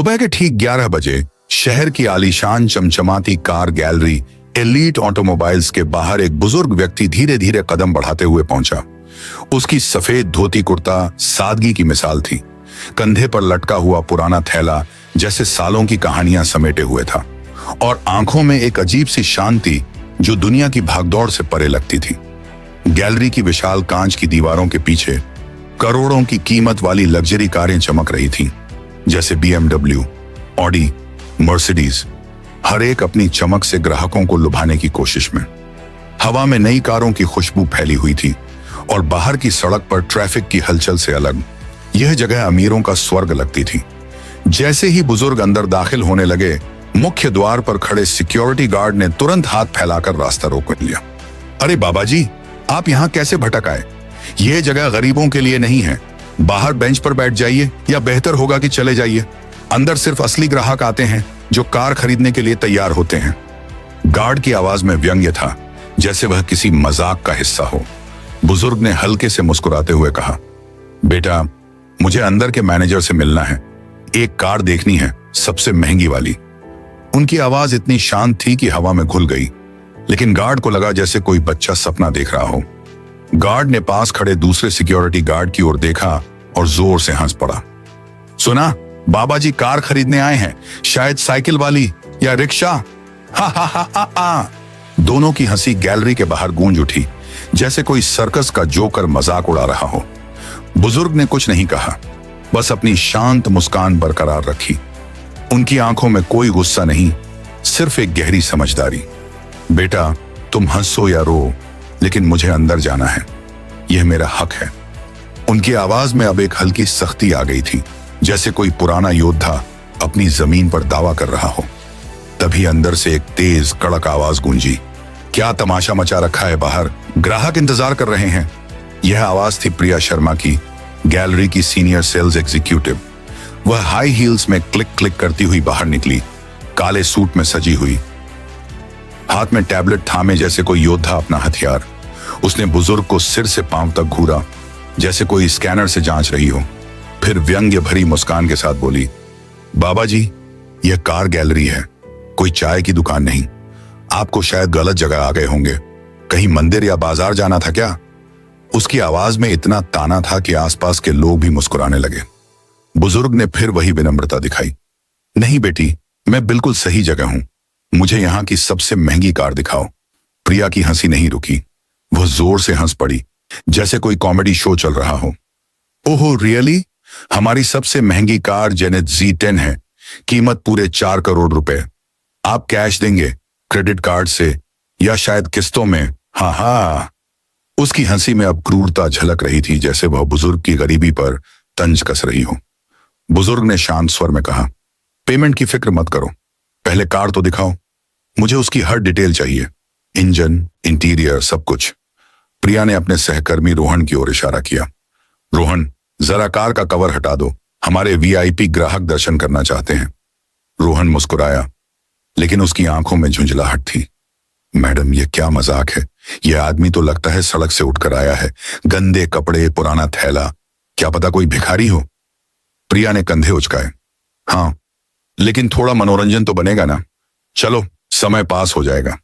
सुबह के ठीक 11 बजे शहर की आलीशान चमचमाती कार गैलरी एलीट ऑटोमोबाइल्स के बाहर एक बुजुर्ग व्यक्ति धीरे धीरे कदम बढ़ाते हुए पहुंचा। उसकी सफेद धोती कुर्ता सादगी की मिसाल थी। कंधे पर लटका हुआ पुराना थैला जैसे सालों की कहानियां समेटे हुए था और आंखों में एक अजीब सी शांति जो दुनिया की भागदौड़ से परे लगती थी। गैलरी की विशाल कांच की दीवारों के पीछे करोड़ों की कीमत वाली लग्जरी कारें चमक रही थीं, जैसे BMW, ऑडी, मर्सिडीज, हर एक अपनी चमक से ग्राहकों को लुभाने की कोशिश में। हवा में नई कारों की खुशबू फैली हुई थी और बाहर की सड़क पर ट्रैफिक की हलचल से अलग यह जगह अमीरों का स्वर्ग लगती थी। जैसे ही बुजुर्ग अंदर दाखिल होने लगे, मुख्य द्वार पर खड़े सिक्योरिटी गार्ड ने तुरंत हाथ फैलाकर रास्ता रोक लिया। अरे बाबा जी, आप यहाँ कैसे भटक आए? यह जगह गरीबों के लिए नहीं है। बाहर बेंच पर बैठ जाइए या बेहतर होगा कि चले जाइए। अंदर सिर्फ असली ग्राहक आते हैं जो कार खरीदने के लिए तैयार होते हैं। गार्ड की आवाज में व्यंग्य था, जैसे वह किसी मजाक का हिस्सा हो। बुजुर्ग ने हल्के से मुस्कुराते हुए कहा, बेटा, मुझे अंदर के मैनेजर से मिलना है। एक कार देखनी है, सबसे महंगी वाली। उनकी आवाज इतनी शांत थी कि हवा में घुल गई, लेकिन गार्ड को लगा जैसे कोई बच्चा सपना देख रहा हो। गार्ड ने पास खड़े दूसरे सिक्योरिटी गार्ड की ओर देखा और जोर से हंस पड़ा। सुना, बाबा जी कार खरीदने आए हैं, शायद साइकिल वाली या रिक्शा। हा हा हा हा हा। दोनों की हंसी गैलरी के बाहर गूंज उठी, जैसे कोई सर्कस का जोकर मजाक उड़ा रहा हो। बुजुर्ग ने कुछ नहीं कहा, बस अपनी शांत मुस्कान बरकरार रखी। उनकी आंखों में कोई गुस्सा नहीं, सिर्फ एक गहरी समझदारी। बेटा, तुम हंसो या रो, लेकिन मुझे अंदर जाना है। यह मेरा हक है। उनकी आवाज में अब एक हल्की सख्ती आ गई थी, जैसे कोई पुराना योद्धा अपनी जमीन पर दावा कर रहा हो। तभी अंदर से एक तेज कड़क आवाज गूंजी, क्या तमाशा मचा रखा है बाहर? ग्राहक इंतजार कर रहे हैं। यह आवाज थी प्रिया शर्मा की, गैलरी की सीनियर सेल्स एग्जीक्यूटिव। वह हाई हील्स में क्लिक क्लिक करती हुई बाहर निकली, काले सूट में सजी हुई, हाथ में टैबलेट थामे जैसे कोई योद्धा अपना हथियार। उसने बुजुर्ग को सिर से पांव तक घूरा, जैसे कोई स्कैनर से जांच रही हो। फिर व्यंग्य भरी मुस्कान के साथ बोली, बाबा जी, यह कार गैलरी है, कोई चाय की दुकान नहीं। आपको शायद गलत जगह आ गए होंगे। कहीं मंदिर या बाजार जाना था क्या? उसकी आवाज में इतना ताना था कि आसपास के लोग भी मुस्कुराने लगे। बुजुर्ग ने फिर वही विनम्रता दिखाई, नहीं बेटी, मैं बिल्कुल सही जगह हूं। मुझे यहाँ की सबसे महंगी कार दिखाओ। प्रिया की हंसी नहीं रुकी, वह जोर से हंस पड़ी, जैसे कोई कॉमेडी शो चल रहा हो। ओहो रियली? हमारी सबसे महंगी कार जेनेट Z10 है, कीमत पूरे 4 करोड़ रुपए। आप कैश देंगे, क्रेडिट कार्ड से, या शायद किस्तों में? हाँ हाँ। उसकी हंसी में अब क्रूरता झलक रही थी, जैसे वह बुजुर्ग की गरीबी पर तंज कस रही हो। बुजुर्ग ने शांत स्वर में कहा, पेमेंट की फिक्र मत करो, पहले कार तो दिखाओ। मुझे उसकी हर डिटेल चाहिए, इंजन, इंटीरियर, सब कुछ। प्रिया ने अपने सहकर्मी रोहन की ओर इशारा किया। रोहन, जरा कार का कवर हटा दो, हमारे VIP ग्राहक दर्शन करना चाहते हैं। रोहन मुस्कुराया, लेकिन उसकी आंखों में झुंझलाहट थी। मैडम, यह क्या मजाक है? यह आदमी तो लगता है सड़क से उठकर आया है। गंदे कपड़े, पुराना थैला, क्या पता कोई भिखारी हो। प्रिया ने कंधे उचकाए। हाँ, लेकिन थोड़ा मनोरंजन तो बनेगा ना। चलो, समय पास हो जाएगा।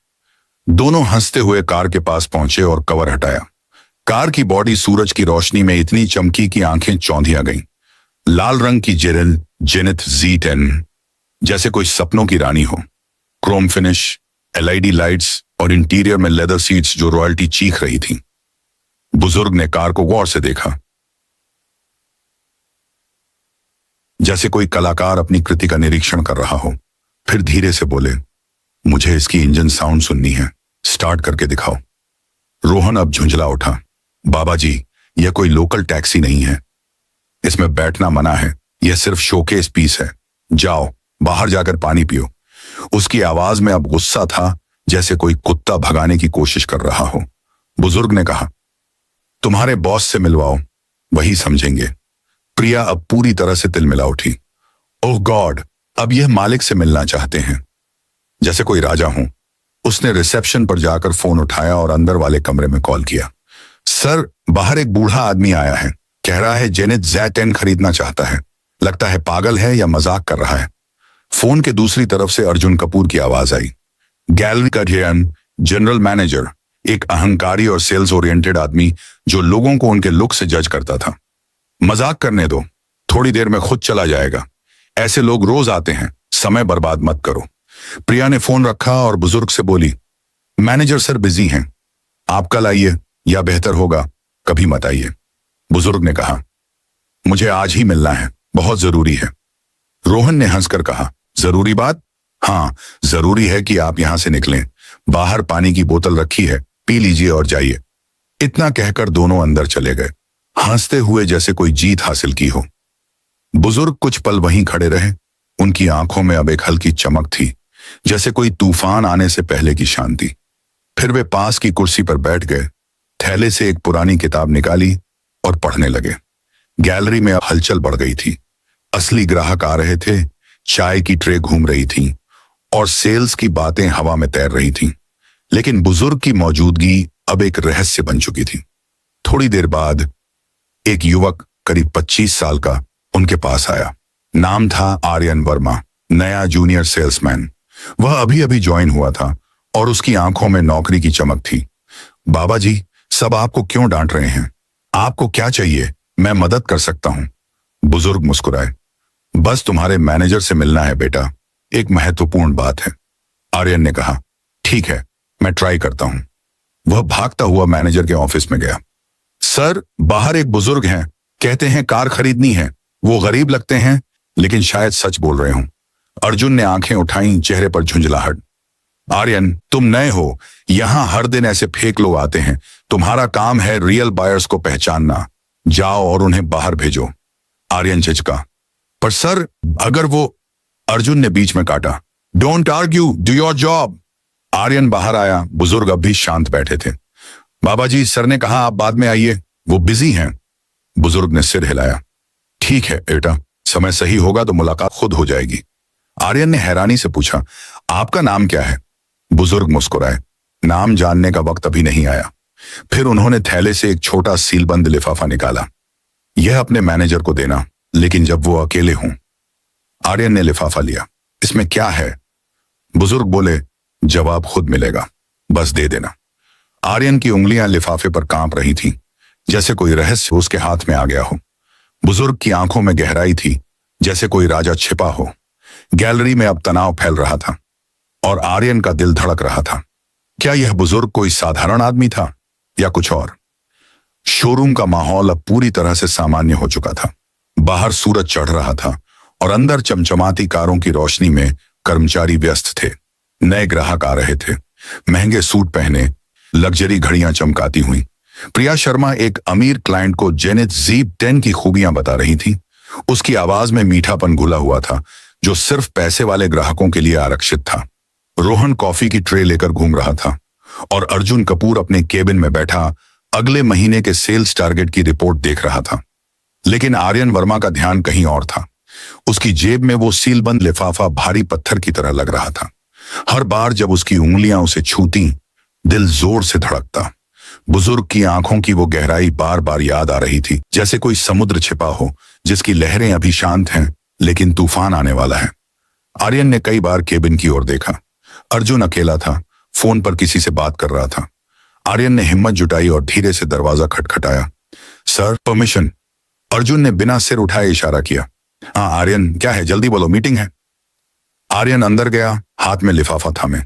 दोनों हंसते हुए कार के पास पहुंचे और कवर हटाया। कार की बॉडी सूरज की रोशनी में इतनी चमकी कि आंखें चौंधिया गईं। लाल रंग की जेनेट Z10, जैसे कोई सपनों की रानी हो। क्रोम फिनिश, LED लाइट्स और इंटीरियर में लेदर सीट्स जो रॉयल्टी चीख रही थी। बुजुर्ग ने कार को गौर से देखा, जैसे कोई कलाकार अपनी कृति का निरीक्षण कर रहा हो। फिर धीरे से बोले, मुझे इसकी इंजन साउंड सुननी है, स्टार्ट करके दिखाओ। रोहन अब झुंझला उठा। बाबा जी, यह कोई लोकल टैक्सी नहीं है, इसमें बैठना मना है, यह सिर्फ शोकेस पीस है। जाओ, बाहर जाकर पानी पियो। उसकी आवाज में अब गुस्सा था, जैसे कोई कुत्ता भगाने की कोशिश कर रहा हो। बुजुर्ग ने कहा, तुम्हारे बॉस से मिलवाओ, वही समझेंगे। प्रिया अब पूरी तरह से तिलमिला उठी। ओह गॉड, अब यह मालिक से मिलना चाहते हैं, जैसे कोई राजा हूं। उसने रिसेप्शन पर जाकर फोन उठाया और अंदर वाले कमरे में कॉल किया। सर, बाहर एक बूढ़ा आदमी आया है, कह रहा है जेनेट Z10 खरीदना चाहता है। लगता है पागल है या मजाक कर रहा है। फोन के दूसरी तरफ से अर्जुन कपूर की आवाज आई। गैलरी का जनरल मैनेजर, एक अहंकारी और सेल्स ओरिएंटेड आदमी जो लोगों को उनके लुक से जज करता था। मजाक करने दो, थोड़ी देर में खुद चला जाएगा। ऐसे लोग रोज आते हैं, समय बर्बाद मत करो। प्रिया ने फोन रखा और बुजुर्ग से बोली, मैनेजर सर बिजी हैं, आप कल आइए या बेहतर होगा कभी मत आइए। बुजुर्ग ने कहा, मुझे आज ही मिलना है, बहुत जरूरी है। रोहन ने हंसकर कहा, जरूरी बात? हाँ, जरूरी है कि आप यहां से निकलें। बाहर पानी की बोतल रखी है, पी लीजिए और जाइए। इतना कहकर दोनों अंदर चले गए, हंसते हुए जैसे कोई जीत हासिल की हो। बुजुर्ग कुछ पल वहीं खड़े रहे। उनकी आंखों में अब एक हल्की चमक थी, जैसे कोई तूफान आने से पहले की शांति। फिर वे पास की कुर्सी पर बैठ गए, थैले से एक पुरानी किताब निकाली और पढ़ने लगे। गैलरी में अब हलचल बढ़ गई थी। असली ग्राहक आ रहे थे, चाय की ट्रे घूम रही थी और सेल्स की बातें हवा में तैर रही थीं। लेकिन बुजुर्ग की मौजूदगी अब एक रहस्य बन चुकी थी। थोड़ी देर बाद एक युवक करीब 25 साल का उनके पास आया। नाम था आर्यन वर्मा, नया जूनियर सेल्समैन। वह अभी अभी ज्वाइन हुआ था और उसकी आंखों में नौकरी की चमक थी। बाबा जी, सब आपको क्यों डांट रहे हैं? आपको क्या चाहिए? मैं मदद कर सकता हूं। बुजुर्ग मुस्कुराए। बस तुम्हारे मैनेजर से मिलना है बेटा, एक महत्वपूर्ण बात है। आर्यन ने कहा, ठीक है, मैं ट्राई करता हूं। वह भागता हुआ मैनेजर के ऑफिस में गया। सर, बाहर एक बुजुर्ग हैं, कहते हैं कार खरीदनी है। वो गरीब लगते हैं लेकिन शायद सच बोल रहे हों। अर्जुन ने आंखें उठाई, चेहरे पर झुंझलाहट। आर्यन, तुम नए हो, यहां हर दिन ऐसे फेक लोग आते हैं। तुम्हारा काम है रियल बायर्स को पहचानना। जाओ और उन्हें बाहर भेजो। आर्यन झिझका, पर सर अगर वो। अर्जुन ने बीच में काटा, don't argue, do your job. Aryan बाहर आया। बुजुर्ग अब भी शांत बैठे थे। बाबा जी, सर ने कहा आप बाद में आइए, वो बिजी हैं। बुजुर्ग ने सिर हिलाया। ठीक है बेटा, समय सही होगा तो मुलाकात खुद हो जाएगी। आर्यन ने हैरानी से पूछा, आपका नाम क्या है? बुजुर्ग मुस्कुराए, नाम जानने का वक्त अभी नहीं आया। फिर उन्होंने थैले से एक छोटा सीलबंद लिफाफा निकाला। यह अपने मैनेजर को देना, लेकिन जब वो अकेले हों। आर्यन ने लिफाफा लिया। इसमें क्या है? बुजुर्ग बोले, जवाब खुद मिलेगा, बस दे देना। आर्यन की उंगलियां लिफाफे पर कांप रही थीं, जैसे कोई रहस्य उसके हाथ में आ गया हो। बुजुर्ग की आंखों में गहराई थी, जैसे कोई राजा छिपा हो। गैलरी में अब तनाव फैल रहा था और आर्यन का दिल धड़क रहा था। क्या यह बुजुर्ग कोई साधारण आदमी था या कुछ और? शोरूम का माहौल अब पूरी तरह से सामान्य हो चुका था। बाहर सूरज चढ़ रहा था और अंदर चमचमाती कारों की रोशनी में कर्मचारी व्यस्त थे। नए ग्राहक आ रहे थे, महंगे सूट पहने, लग्जरी घड़ियां चमकाती हुई। प्रिया शर्मा एक अमीर क्लाइंट को जेनिथ जीप 10 की खूबियां बता रही थी। उसकी आवाज में मीठापन घुला हुआ था, जो सिर्फ पैसे वाले ग्राहकों के लिए आरक्षित था। रोहन कॉफी की ट्रे लेकर घूम रहा था और अर्जुन कपूर अपने केबिन में बैठा अगले महीने के सेल्स टारगेट की रिपोर्ट देख रहा था। लेकिन आर्यन वर्मा का ध्यान कहीं और था। उसकी जेब में वो सीलबंद लिफाफा भारी पत्थर की तरह लग रहा था। हर बार जब उसकी उंगलियां उसे छूती, दिल जोर से धड़कता। बुजुर्ग की आंखों की वो गहराई बार बार याद आ रही थी, जैसे कोई समुद्र छिपा हो जिसकी लहरें अभी शांत हैं लेकिन तूफान आने वाला है। आर्यन ने कई बार केबिन की ओर देखा। अर्जुन अकेला था, फोन पर किसी से बात कर रहा था। आर्यन ने हिम्मत जुटाई और धीरे से दरवाजा खटखटाया। Sir, permission. अर्जुन ने बिना सिर उठाए इशारा किया। हाँ आर्यन, क्या है? जल्दी बोलो, मीटिंग है। आर्यन अंदर गया, हाथ में लिफाफा थामे।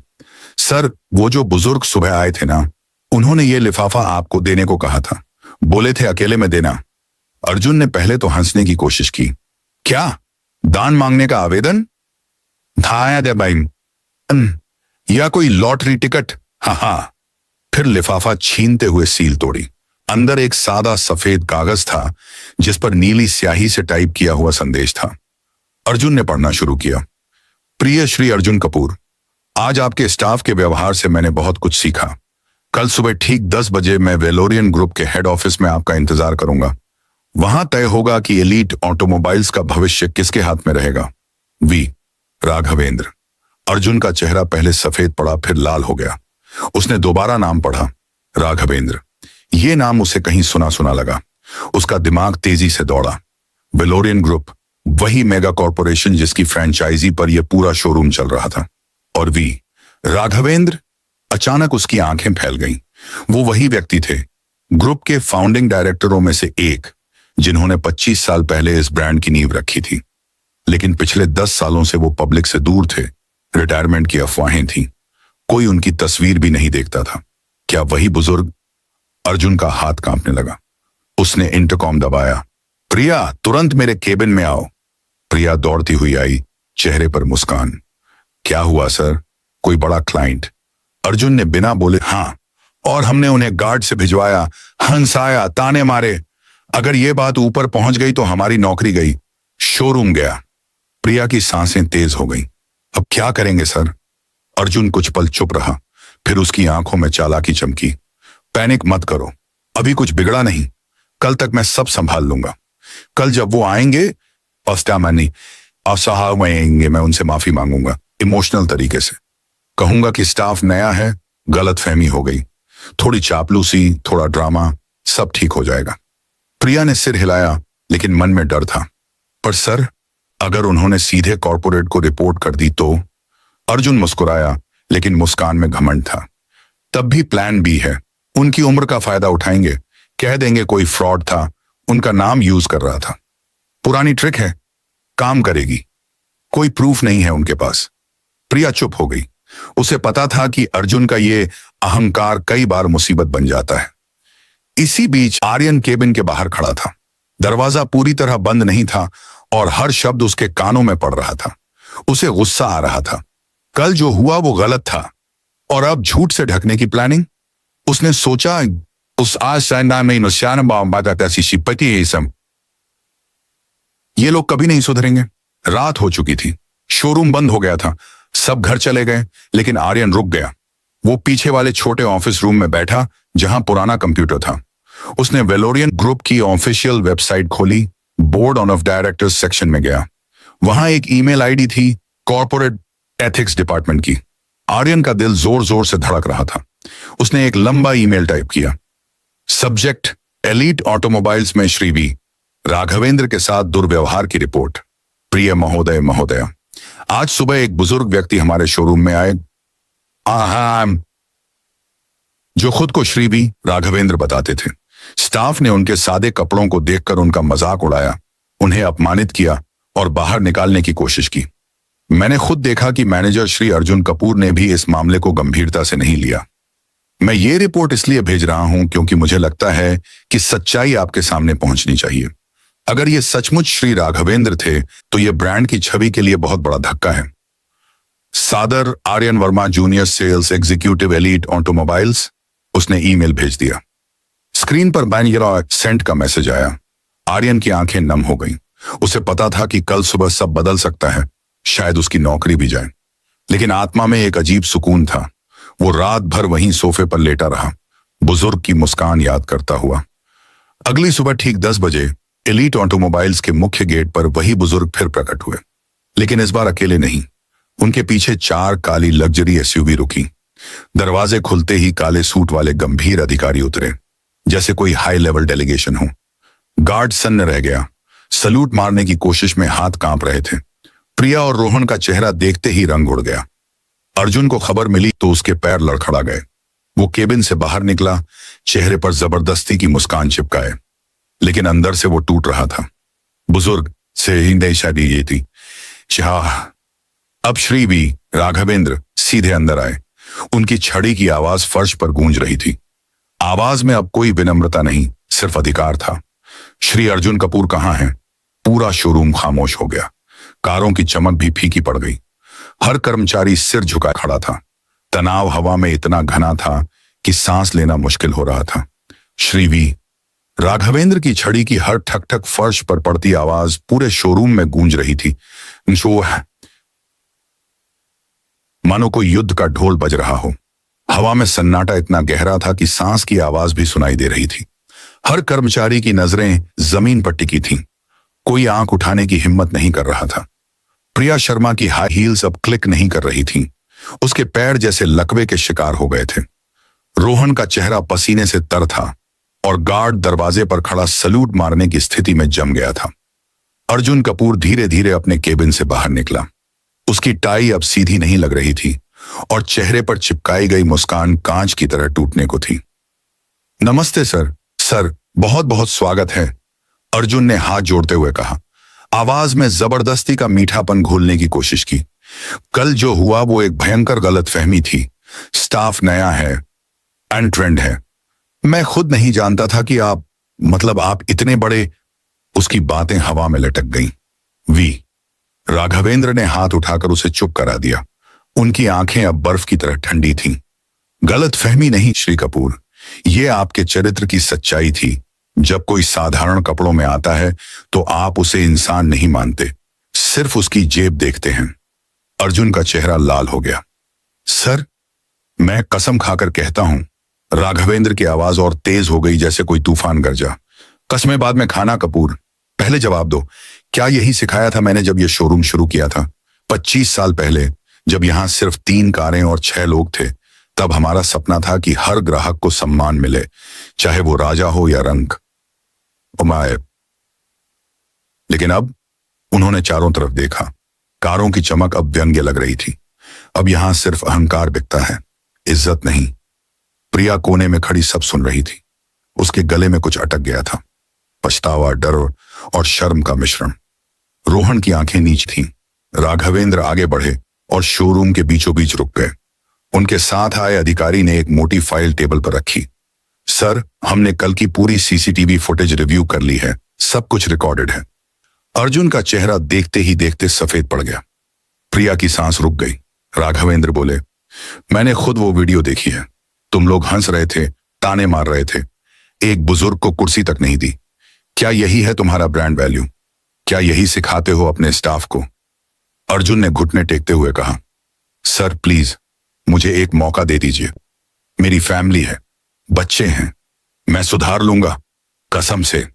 सर, वो जो बुजुर्ग सुबह आए थे ना, उन्होंने ये लिफाफा आपको देने को कहा था। बोले थे अकेले में देना। अर्जुन ने पहले तो हंसने की कोशिश की। क्या? दान मांगने का आवेदन? धाया दे भाई, या कोई लॉटरी टिकट? हाँ। फिर लिफाफा छीनते हुए सील तोड़ी। अंदर एक सादा सफेद कागज था जिस पर नीली स्याही से टाइप किया हुआ संदेश था। अर्जुन ने पढ़ना शुरू किया। प्रिय श्री अर्जुन कपूर, आज आपके स्टाफ के व्यवहार से मैंने बहुत कुछ सीखा। कल सुबह ठीक 10 बजे मैं वेलोरियन ग्रुप के हेड ऑफिस में आपका इंतजार करूंगा। वहां तय होगा कि एलीट ऑटोमोबाइल्स का भविष्य किसके हाथ में रहेगा। वी राघवेंद्र। अर्जुन का चेहरा पहले सफेद पड़ा, फिर लाल हो गया। उसने दोबारा नाम पढ़ा, राघवेंद्र। ये नाम उसे कहीं सुना सुना लगा। उसका दिमाग तेजी से दौड़ा। वेलोरियन ग्रुप, वही मेगा कॉरपोरेशन जिसकी फ्रेंचाइजी पर यह पूरा शोरूम चल रहा था। और राघवेंद्र, अचानक उसकी आंखें फैल गईं। वो वही व्यक्ति थे, ग्रुप के फाउंडिंग डायरेक्टरों में से एक, जिन्होंने 25 साल पहले इस ब्रांड की नींव रखी थी। लेकिन पिछले 10 सालों से वो पब्लिक से दूर थे। रिटायरमेंट की अफवाहें थीं। कोई उनकी तस्वीर भी नहीं देखता था। क्या वही बुजुर्ग? अर्जुन का हाथ कांपने लगा। उसने इंटरकॉम दबाया। प्रिया, तुरंत मेरे केबिन में आओ। प्रिया दौड़ती हुई आई, चेहरे पर मुस्कान। क्या हुआ सर? कोई बड़ा क्लाइंट? अर्जुन ने बिना बोले हाँ, और हमने उन्हें गार्ड से भिजवाया, हंसाया, ताने मारे। अगर ये बात ऊपर पहुंच गई तो हमारी नौकरी गई, शोरूम गया। प्रिया की सांसें तेज हो गईं। अब क्या करेंगे सर? अर्जुन कुछ पल चुप रहा, फिर उसकी आंखों में चालाकी चमकी। पैनिक मत करो, अभी कुछ बिगड़ा नहीं। कल तक मैं सब संभाल लूंगा। कल जब वो आएंगे, असहाय, मैं उनसे माफी मांगूंगा, इमोशनल तरीके से। कहूंगा कि स्टाफ नया है, गलतफहमी हो गई, थोड़ी चापलूसी, थोड़ा ड्रामा, सब ठीक हो जाएगा। प्रिया ने सिर हिलाया, लेकिन मन में डर था। पर सर, अगर उन्होंने सीधे कॉर्पोरेट को रिपोर्ट कर दी तो? अर्जुन मुस्कुराया, लेकिन मुस्कान में घमंड था। तब भी प्लान बी है। उनकी उम्र का फायदा उठाएंगे, कह देंगे कोई फ्रॉड था, उनका नाम यूज कर रहा था। पुरानी ट्रिक है, काम करेगी। कोई प्रूफ नहीं है उनके पास। प्रिया चुप हो गई। उसे पता था कि अर्जुन का ये अहंकार कई बार मुसीबत बन जाता है। इसी बीच आर्यन केबिन के बाहर खड़ा था। दरवाजा पूरी तरह बंद नहीं था और हर शब्द उसके कानों में पड़ रहा था। उसे गुस्सा आ रहा था। कल जो हुआ वो गलत था, और अब झूठ से ढकने की प्लानिंग। उसने सोचा, उस ये लोग कभी नहीं सुधरेंगे। रात हो चुकी थी, शोरूम बंद हो गया था, सब घर चले गए, लेकिन आर्यन रुक गया। वो पीछे वाले छोटे ऑफिस रूम में बैठा, जहां पुराना कंप्यूटर था। उसने वेलोरियन ग्रुप की ऑफिशियल वेबसाइट खोली, बोर्ड ऑफ डायरेक्टर्स सेक्शन में गया। वहां एक ईमेल आईडी थी, कॉर्पोरेट एथिक्स डिपार्टमेंट की। आर्यन का दिल जोर जोर से धड़क रहा था। उसने एक लंबा ईमेल टाइप किया। सब्जेक्ट, एलीट ऑटोमोबाइल्स में श्री राघवेंद्र के साथ दुर्व्यवहार की रिपोर्ट। प्रिय महोदय, आज सुबह एक बुजुर्ग व्यक्ति हमारे शोरूम में आए, जो खुद को श्री राघवेंद्र बताते थे। स्टाफ ने उनके सादे कपड़ों को देखकर उनका मजाक उड़ाया, उन्हें अपमानित किया और बाहर निकालने की कोशिश की। मैंने खुद देखा कि मैनेजर श्री अर्जुन कपूर ने भी इस मामले को गंभीरता से नहीं लिया। मैं ये रिपोर्ट इसलिए भेज रहा हूं क्योंकि मुझे लगता है कि सच्चाई आपके सामने पहुंचनी चाहिए। अगर ये सचमुच श्री राघवेंद्र थे तो ये ब्रांड की छवि के लिए बहुत बड़ा धक्का है। सादर, Aryan Verma, junior sales executive, Elite Automobiles. उसने ईमेल भेज दिया। स्क्रीन पर बैनर सेंड का मैसेज आया। आर्यन की आंखें नम हो गईं। उसे पता था कि कल सुबह सब बदल सकता है, शायद उसकी नौकरी भी जाए। लेकिन आत्मा में एक अजीब सुकून था। वो रात भर वहीं सोफे पर लेटा रहा, बुजुर्ग की मुस्कान याद करता हुआ। अगली सुबह ठीक 10 बजे एलीट ऑटोमोबाइल्स के मुख्य गेट पर वही बुजुर्ग फिर प्रकट हुए, लेकिन इस बार अकेले नहीं। उनके पीछे 4 काली लग्जरी एसयूवी रुकी। दरवाजे खुलते ही काले सूट वाले गंभीर अधिकारी उतरे, जैसे कोई हाई लेवल डेलीगेशन हो। गार्ड सन्न रह गया, सलूट मारने की कोशिश में हाथ कांप रहे थे। प्रिया और रोहन का चेहरा देखते ही रंग उड़ गया। अर्जुन को खबर मिली तो उसके पैर लड़खड़ा गए। वो केबिन से बाहर निकला, चेहरे पर जबरदस्ती की मुस्कान चिपकाए, लेकिन अंदर से वो टूट रहा था। बुजुर्ग से ही शादी ये थी। अब श्री राघवेंद्र सीधे अंदर आए। उनकी छड़ी की आवाज फर्श पर गूंज रही थी। आवाज में अब कोई विनम्रता नहीं, सिर्फ अधिकार था। श्री अर्जुन कपूर कहाँ हैं? पूरा शोरूम खामोश हो गया। कारों की चमक भी फीकी पड़ गई। हर कर्मचारी सिर झुका खड़ा था। तनाव हवा में इतना घना था कि सांस लेना मुश्किल हो रहा था। श्री राघवेंद्र की छड़ी की हर ठक ठक फर्श पर पड़ती आवाज पूरे शोरूम में गूंज रही थी। मानो कोई युद्ध का ढोल बज रहा हो। हवा में सन्नाटा इतना गहरा था कि सांस की आवाज भी सुनाई दे रही थी। हर कर्मचारी की नजरें जमीन पर टिकी थीं। कोई आंख उठाने की हिम्मत नहीं कर रहा था। प्रिया शर्मा की हाई हील्स अब क्लिक नहीं कर रही थीं। उसके पैर जैसे लकवे के शिकार हो गए थे। रोहन का चेहरा पसीने से तर था और गार्ड दरवाजे पर खड़ा सलूट मारने की स्थिति में जम गया था। अर्जुन कपूर धीरे धीरे अपने केबिन से बाहर निकला। उसकी टाई अब सीधी नहीं लग रही थी और चेहरे पर चिपकाई गई मुस्कान कांच की तरह टूटने को थी। नमस्ते सर। सर, बहुत बहुत स्वागत है, अर्जुन ने हाथ जोड़ते हुए कहा। आवाज में जबरदस्ती का मीठापन घोलने की कोशिश की। कल जो हुआ वो एक भयंकर गलतफहमी थी। स्टाफ नया है, अनट्रेंड है। मैं खुद नहीं जानता था कि आप इतने बड़े। उसकी बातें हवा में लटक गईं। वी राघवेंद्र ने हाथ उठाकर उसे चुप करा दिया। उनकी आंखें अब बर्फ की तरह ठंडी थीं। गलतफहमी नहीं श्री कपूर, ये आपके चरित्र की सच्चाई थी। जब कोई साधारण कपड़ों में आता है तो आप उसे इंसान नहीं मानते, सिर्फ उसकी जेब देखते हैं। अर्जुन का चेहरा लाल हो गया। सर, मैं कसम खाकर कहता हूं। राघवेंद्र की आवाज और तेज हो गई जैसे कोई तूफान गरजा। कसमें बाद में खाना कपूर, पहले जवाब दो, क्या यही सिखाया था मैंने जब यह शोरूम शुरू किया था 25 साल पहले, जब यहां सिर्फ 3 कारें और 6 लोग थे? तब हमारा सपना था कि हर ग्राहक को सम्मान मिले, चाहे वो राजा हो या रंक। लेकिन अब उन्होंने चारों तरफ देखा। कारों की चमक अब व्यंग्य लग रही थी। अब यहां सिर्फ अहंकार बिकता है, इज्जत नहीं। प्रिया कोने में खड़ी सब सुन रही थी। उसके गले में कुछ अटक गया था, पछतावा, डर और शर्म का मिश्रण। रोहन की आंखें नीच थीं। राघवेंद्र आगे बढ़े और शोरूम के बीचों बीच रुक गए। उनके साथ आए अधिकारी ने एक मोटी फाइल टेबल पर रखी। सर, हमने कल की पूरी सीसीटीवी फुटेज रिव्यू कर ली है, सब कुछ रिकॉर्डेड है। अर्जुन का चेहरा देखते ही देखते सफेद पड़ गया। प्रिया की सांस रुक गई। राघवेंद्र बोले, मैंने खुद वो वीडियो देखी है। तुम लोग हंस रहे थे, ताने मार रहे थे, एक बुजुर्ग को कुर्सी तक नहीं दी। क्या यही है तुम्हारा ब्रांड वैल्यू? क्या यही सिखाते हो अपने स्टाफ को? अर्जुन ने घुटने टेकते हुए कहा, सर प्लीज मुझे एक मौका दे दीजिए। मेरी फैमिली है, बच्चे हैं, मैं सुधार लूंगा, कसम से।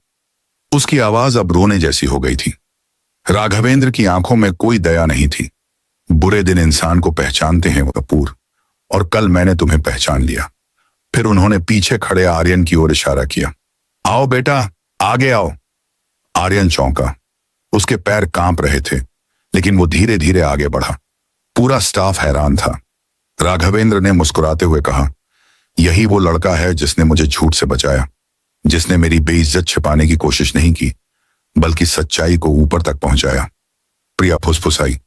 उसकी आवाज अब रोने जैसी हो गई थी। राघवेंद्र की आंखों में कोई दया नहीं थी। बुरे दिन इंसान को पहचानते हैं कपूर, और कल मैंने तुम्हें पहचान लिया। फिर उन्होंने पीछे खड़े आर्यन की ओर इशारा किया। आओ बेटा, आगे आओ। आर्यन चौंका। उसके पैर कांप रहे थे, लेकिन वो धीरे धीरे आगे बढ़ा। पूरा स्टाफ हैरान था। राघवेंद्र ने मुस्कुराते हुए कहा, यही वो लड़का है जिसने मुझे झूठ से बचाया, जिसने मेरी बेइज्जत छिपाने की कोशिश नहीं की, बल्कि सच्चाई को ऊपर तक पहुंचाया। प्रिया फुसफुसाई,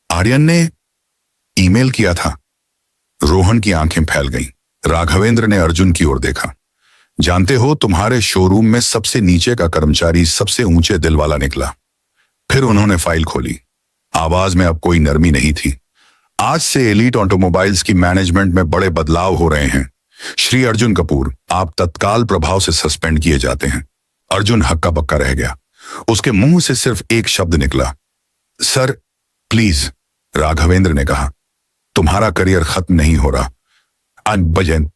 आर्यन ने ईमेल किया था। रोहन की आंखें फैल गईं। राघवेंद्र ने अर्जुन की ओर देखा। जानते हो, तुम्हारे शोरूम में सबसे नीचे का कर्मचारी सबसे ऊंचे दिल वाला निकला। फिर उन्होंने फाइल खोली। आवाज में अब कोई नरमी नहीं थी। आज से एलीट ऑटोमोबाइल्स की मैनेजमेंट में बड़े बदलाव हो रहे हैं। श्री अर्जुन कपूर, आप तत्काल प्रभाव से सस्पेंड किए जाते हैं। अर्जुन हक्का बक्का रह गया। उसके मुंह से सिर्फ एक शब्द निकला, सर प्लीज। राघवेंद्र ने कहा, तुम्हारा करियर खत्म नहीं हो रहा अनबजन,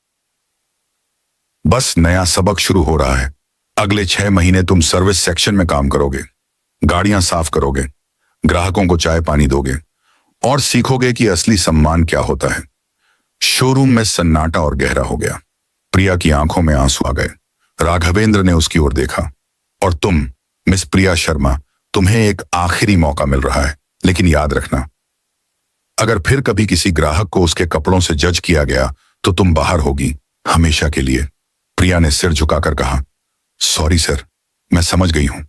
बस नया सबक शुरू हो रहा है। अगले 6 महीने तुम सर्विस सेक्शन में काम करोगे, गाड़ियां साफ करोगे, ग्राहकों को चाय पानी दोगे और सीखोगे कि असली सम्मान क्या होता है। शोरूम में सन्नाटा और गहरा हो गया। प्रिया की आंखों में आंसू आ गए। राघवेंद्र ने उसकी ओर देखा, और तुम मिस प्रिया शर्मा, तुम्हें एक आखिरी मौका मिल रहा है, लेकिन याद रखना, अगर फिर कभी किसी ग्राहक को उसके कपड़ों से जज किया गया तो तुम बाहर होगी, हमेशा के लिए। प्रिया ने सिर झुकाकर कहा, सॉरी सर, मैं समझ गई हूं,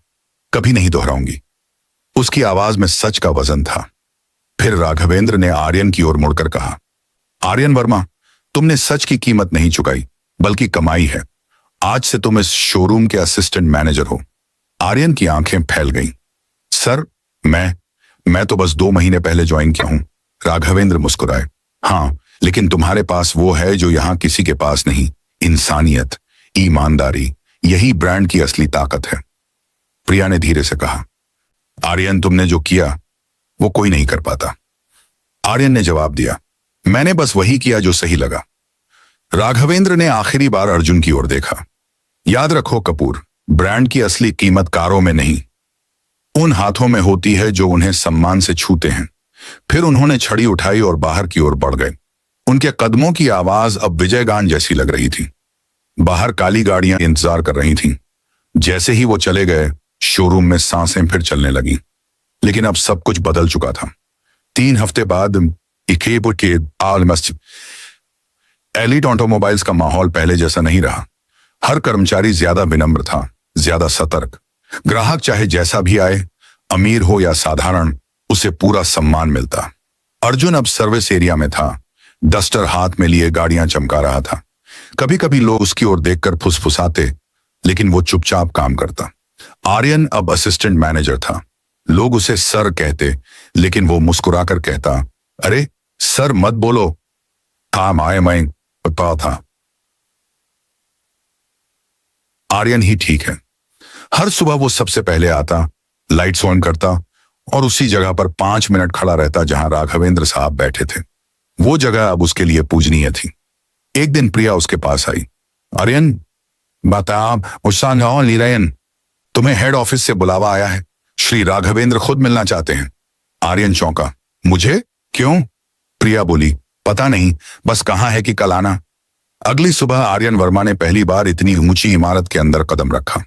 कभी नहीं दोहराऊंगी। उसकी आवाज में सच का वजन था। फिर राघवेंद्र ने आर्यन की ओर मुड़कर कहा, आर्यन वर्मा, तुमने सच की कीमत नहीं चुकाई, बल्कि कमाई है। आज से तुम इस शोरूम के असिस्टेंट मैनेजर हो। आर्यन की आंखें फैल गईं। सर, मैं तो बस 2 महीने पहले ज्वाइन किया हूं। राघवेंद्र मुस्कुराए। हाँ, लेकिन तुम्हारे पास वो है जो यहां किसी के पास नहीं, इंसानियत, ईमानदारी, यही ब्रांड की असली ताकत है। प्रिया ने धीरे से कहा, आर्यन, तुमने जो किया वो कोई नहीं कर पाता। आर्यन ने जवाब दिया, मैंने बस वही किया जो सही लगा। राघवेंद्र ने आखिरी बार अर्जुन की ओर देखा। याद रखो कपूर, ब्रांड की असली कीमत कारों में नहीं, उन हाथों में होती है जो उन्हें सम्मान से छूते हैं। फिर उन्होंने छड़ी उठाई और बाहर की ओर बढ़ गए। उनके कदमों की आवाज अब विजयगान जैसी लग रही थी। बाहर काली गाड़ियां इंतजार कर रही थीं। जैसे ही वो चले गए, शोरूम में सांसें फिर चलने लगी। लेकिन अब सब कुछ बदल चुका था। 3 हफ्ते बाद इकेबो के एलीट ऑटोमोबाइल्स का माहौल पहले जैसा नहीं रहा। हर कर्मचारी ज्यादा विनम्र था, ज्यादा सतर्क। ग्राहक चाहे जैसा भी आए, अमीर हो या साधारण, उसे पूरा सम्मान मिलता। अर्जुन अब सर्विस एरिया में था, डस्टर हाथ में लिए गाड़ियां चमका रहा था। कभी कभी लोग उसकी ओर देखकर फुसफुसाते, लेकिन वो चुपचाप काम करता। आर्यन अब असिस्टेंट मैनेजर था। लोग उसे सर कहते, लेकिन वो मुस्कुराकर कहता, अरे सर मत बोलो, काम आए मैं पता था। आर्यन ही ठीक है। हर सुबह वो सबसे पहले आता, लाइट्स ऑन करता और उसी जगह पर 5 मिनट खड़ा रहता जहां राघवेंद्र साहब बैठे थे। वो जगह अब उसके लिए पूजनीय थी। एक दिन प्रिया उसके पास आई। आर्यन, बता मुझसान, तुम्हें हेड ऑफिस से बुलावा आया है। श्री राघवेंद्र खुद मिलना चाहते हैं। आर्यन चौंका। मुझे? क्यों? प्रिया बोली, पता नहीं, बस कहा है कि कल आना। अगली सुबह आर्यन वर्मा ने पहली बार इतनी ऊंची इमारत के अंदर कदम रखा।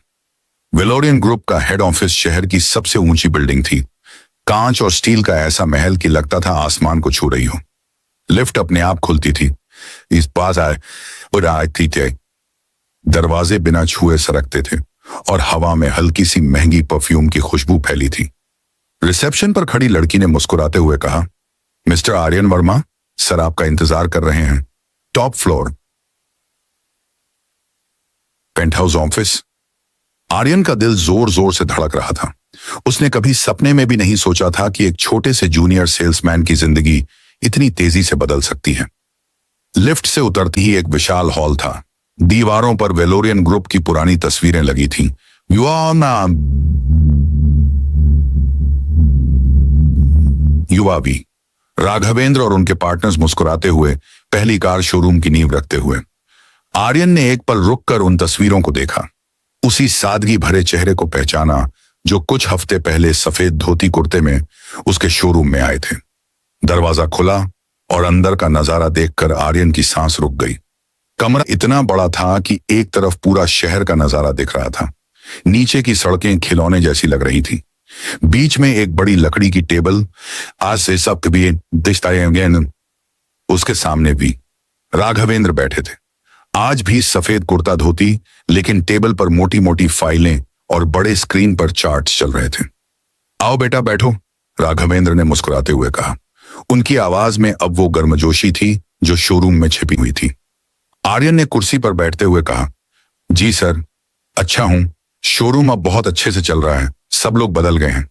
वेलोरियन ग्रुप का हेड ऑफिस शहर की सबसे ऊंची बिल्डिंग थी। कांच और स्टील का ऐसा महल कि लगता था आसमान को छू रही हो। लिफ्ट अपने आप खुलती थी। इस पास आती थे। दरवाजे बिना छुए सरकते थे और हवा में हल्की सी महंगी परफ्यूम की खुशबू फैली थी। रिसेप्शन पर खड़ी लड़की ने मुस्कुराते हुए कहा, मिस्टर आर्यन वर्मा, सर आपका इंतजार कर रहे हैं। Top floor, penthouse office. Aryan का दिल जोर जोर से धड़क रहा था। उसने कभी सपने में भी नहीं सोचा था कि एक छोटे से जूनियर सेल्समैन की जिंदगी इतनी तेजी से बदल सकती है। लिफ्ट से उतरते ही एक विशाल हॉल था। दीवारों पर वेलोरियन ग्रुप की पुरानी तस्वीरें लगी थीं। युवा भी। राघवेंद्र और उनके पार्टनर्स मुस्कुराते हुए पहली कार शोरूम की नींव रखते हुए। आर्यन ने एक पल रुककर उन तस्वीरों को देखा, उसी सादगी भरे चेहरे को पहचाना जो कुछ हफ्ते पहले सफेद धोती कुर्ते में उसके शोरूम में आए थे। दरवाजा खुला और अंदर का नजारा देखकर आर्यन की सांस रुक गई। कमरा इतना बड़ा था कि एक तरफ पूरा शहर का नजारा दिख रहा था। नीचे की सड़कें खिलौने जैसी लग रही थी। बीच में एक बड़ी लकड़ी की टेबल, आज से सब भी उसके सामने भी राघवेंद्र बैठे थे। आज भी सफेद कुर्ता धोती, लेकिन टेबल पर मोटी मोटी फाइलें और बड़े स्क्रीन पर चार्ट्स चल रहे थे। आओ बेटा बैठो, राघवेंद्र ने मुस्कुराते हुए कहा। उनकी आवाज में अब वो गर्मजोशी थी जो शोरूम में छिपी हुई थी। आर्यन ने कुर्सी पर बैठते हुए कहा, जी सर, अच्छा हूं। शोरूम अब बहुत अच्छे से चल रहा है, सब लोग बदल गए हैं।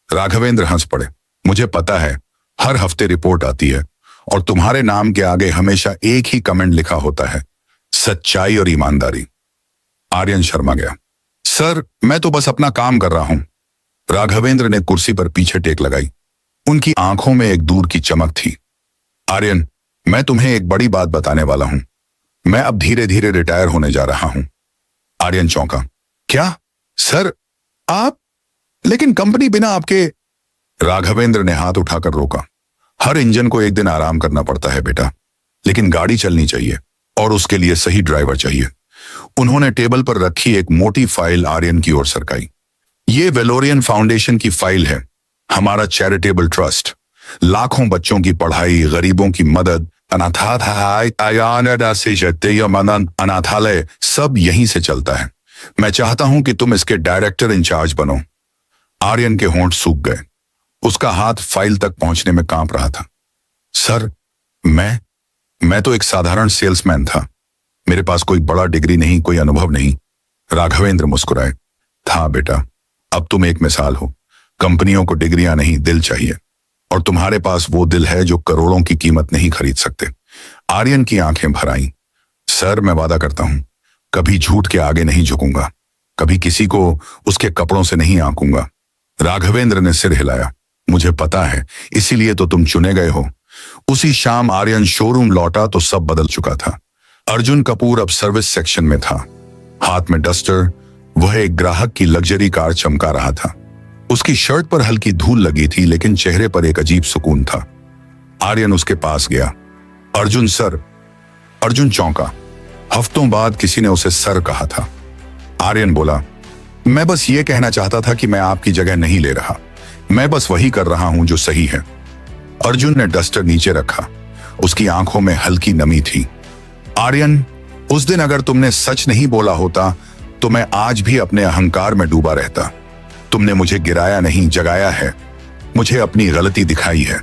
राघवेंद्र हंस पड़े। मुझे पता है, हर हफ्ते रिपोर्ट आती है और तुम्हारे नाम के आगे हमेशा एक ही कमेंट लिखा होता है, सच्चाई और ईमानदारी। आर्यन शर्मा गया। सर, मैं तो बस अपना काम कर रहा हूं। राघवेंद्र ने कुर्सी पर पीछे टेक लगाई। उनकी आंखों में एक दूर की चमक थी। आर्यन, मैं तुम्हें एक बड़ी बात बताने वाला हूं। मैं अब धीरे धीरे रिटायर होने जा रहा हूं। आर्यन चौंका। क्या सर, आप? लेकिन कंपनी बिना आपके। राघवेंद्र ने हाथ उठाकर रोका। हर इंजन को एक दिन आराम करना पड़ता है बेटा, लेकिन गाड़ी चलनी चाहिए और उसके लिए सही ड्राइवर चाहिए। उन्होंने टेबल पर रखी एक मोटी फाइल आर्यन की ओर सरकाई। ये वेलोरियन फाउंडेशन की फाइल है, हमारा चैरिटेबल ट्रस्ट। लाखों बच्चों की पढ़ाई, गरीबों की मदद, अनाथालय सब यहीं से चलता है। मैं चाहता हूं कि तुम इसके डायरेक्टर इंचार्ज बनो। आर्यन के होंठ सूख गए। उसका हाथ फाइल तक पहुंचने में कांप रहा था। सर, मैं तो एक साधारण सेल्समैन था। मेरे पास कोई बड़ा डिग्री नहीं, कोई अनुभव नहीं। राघवेंद्र मुस्कुराए। था बेटा, अब तुम एक मिसाल हो। कंपनियों को डिग्रियां नहीं, दिल चाहिए, और तुम्हारे पास वो दिल है जो करोड़ों की कीमत नहीं खरीद सकते। आर्यन की आंखें भर आईं। सर, मैं वादा करता हूं, कभी झूठ के आगे नहीं झुकूंगा, कभी किसी को उसके कपड़ों से नहीं आंकूंगा। राघवेंद्र ने सिर हिलाया। मुझे पता है, इसीलिए तो तुम चुने गए हो। उसी शाम आर्यन शोरूम लौटा तो सब बदल चुका था। अर्जुन कपूर अब सर्विस सेक्शन में था। हाथ में डस्टर, वह एक ग्राहक की लग्जरी कार चमका रहा था। उसकी शर्ट पर हल्की धूल लगी थी, लेकिन चेहरे पर एक अजीब सुकून था। आर्यन उसके पास गया। अर्जुन सर। अर्जुन चौंका। हफ्तों बाद किसी ने उसे सर कहा था। आर्यन बोला, मैं बस ये कहना चाहता था कि मैं आपकी जगह नहीं ले रहा। मैं बस वही कर रहा हूं जो सही है। अर्जुन ने डस्टर नीचे रखा। उसकी आंखों में हल्की नमी थी। आर्यन, उस दिन अगर तुमने सच नहीं बोला होता तो मैं आज भी अपने अहंकार में डूबा रहता। तुमने मुझे गिराया नहीं, जगाया है। मुझे अपनी गलती दिखाई है।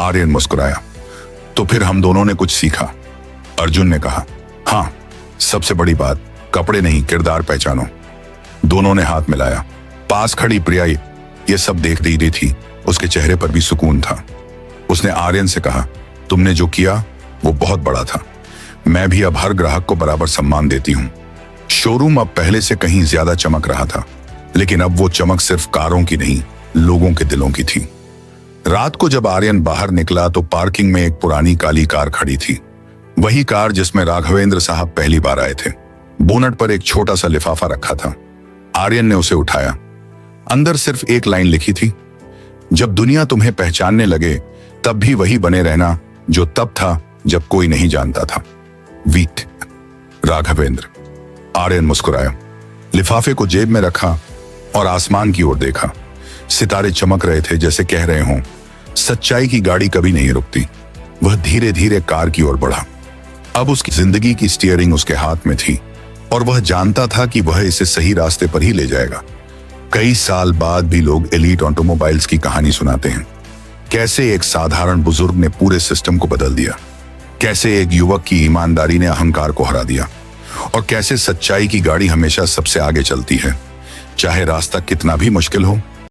आर्यन मुस्कुराया। तो फिर हम दोनों ने कुछ सीखा, अर्जुन ने कहा। हाँ, सबसे बड़ी बात, कपड़े नहीं किरदार पहचानो। दोनों ने हाथ मिलाया। पास खड़ी प्रिया ये सब देख रही थी। उसके चेहरे पर भी सुकून था। उसने आर्यन से कहा, तुमने जो किया वो बहुत बड़ा था। मैं भी अब हर ग्राहक को बराबर सम्मान देती हूँ। शोरूम अब पहले से कहीं ज्यादा चमक रहा था, लेकिन अब वो चमक सिर्फ कारों की नहीं, लोगों के दिलों की थी। रात को जब आर्यन बाहर निकला तो पार्किंग में एक पुरानी काली कार खड़ी थी। वही कार जिसमें राघवेंद्र साहब पहली बार आए थे। बोनट पर एक छोटा सा लिफाफा रखा था। आर्यन ने उसे उठाया। अंदर सिर्फ एक लाइन लिखी थी, जब दुनिया तुम्हें पहचानने लगे तब भी वही बने रहना जो तब था जब कोई नहीं जानता था। वीट, राघवेंद्र। आर्यन मुस्कुराया, लिफाफे को जेब में रखा और आसमान की ओर देखा। सितारे चमक रहे थे, जैसे कह रहे हों, सच्चाई की गाड़ी कभी नहीं रुकती। वह धीरे धीरे कार की ओर बढ़ा। अब उसकी जिंदगी की स्टीयरिंग उसके हाथ में थी और वह जानता था कि वह इसे सही रास्ते पर ही ले जाएगा। कई साल बाद भी लोग एलीट ऑटोमोबाइल्स की कहानी सुनाते हैं, कैसे एक साधारण बुजुर्ग ने पूरे सिस्टम को बदल दिया, कैसे एक युवक की ईमानदारी ने अहंकार को हरा दिया, और कैसे सच्चाई की गाड़ी हमेशा सबसे आगे चलती है, चाहे रास्ता कितना भी मुश्किल हो।